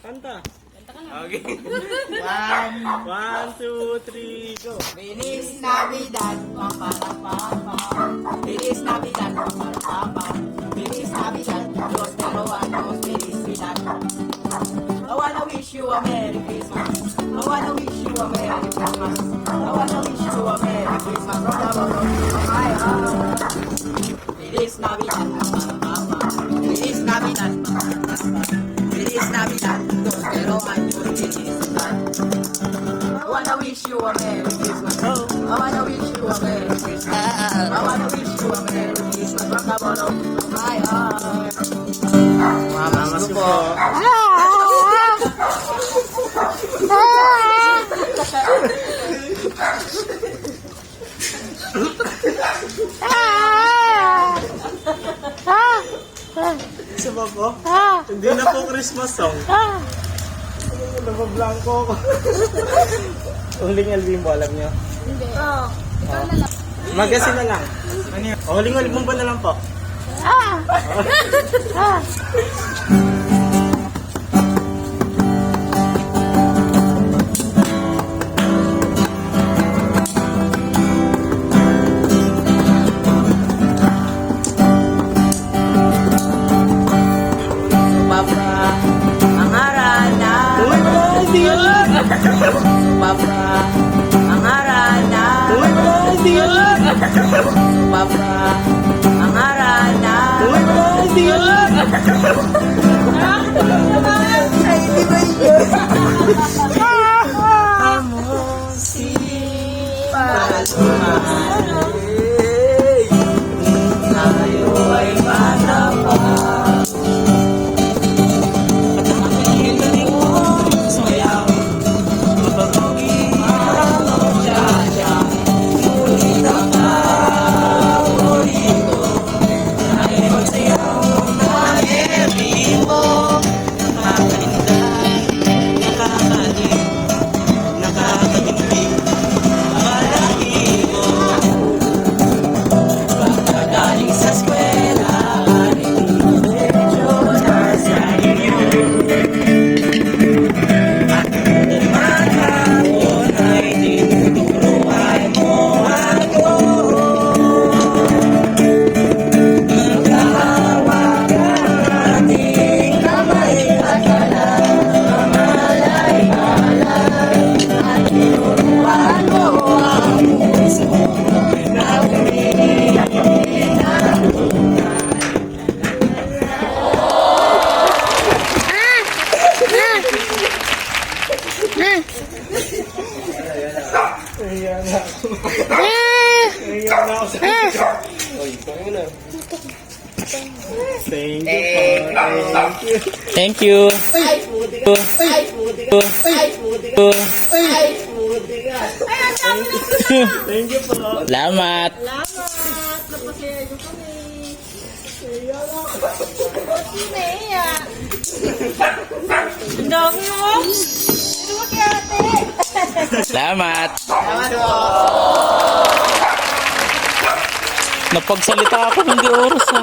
Kanta. Kanta ka na. Okay. 1, 2, 3, go. Feliz Navidad, papalapapa. Feliz Navidad, papalapapa. Feliz Navidad, prospero años, felicidad. I wanna wish you a Merry Christmas. I wanna wish you a Merry Christmas. I wanna wish you a Merry Christmas from the bottom of my heart. Feliz Navidad, papalapapa. Feliz Navidad, papalapapa. Feliz Navidad, prospero años, felicidad. I wanna wish you a Merry Christmas. I wanna wish you a Merry Christmas. I wanna wish you a Merry Christmas from the bottom of my heart. Mama po. Isa ba po? Hindi na po Christmas song. Nabablanko ako. Huling album ba alam niyo? Hindi. Oo. Ikaw na lang. Magasin na lang. Ano yun? Huling album ba na lang po? Sumabra ang arana. Uy, hindi yan! Sumabra ang arana. Uy, hindi yan! Sumabra ang arana. Uy, hindi yan! Ay, di ba yun? Amo si Paloma. Tayo ay bata pa. Ayan na ako. Ayan na ako sa Uy, kaya na. Thank you po. Thank you. Ay, puti ka. Ay, puti ka. Ay, puti ka. Ay, puti ka. Thank you po. Salamat. Salamat. Napasaya nyo kami. Naiya. Ang dami mo. Ano mo kaya ate? Salamat. Salamat po. Napagsalita ako, hindi oras ha.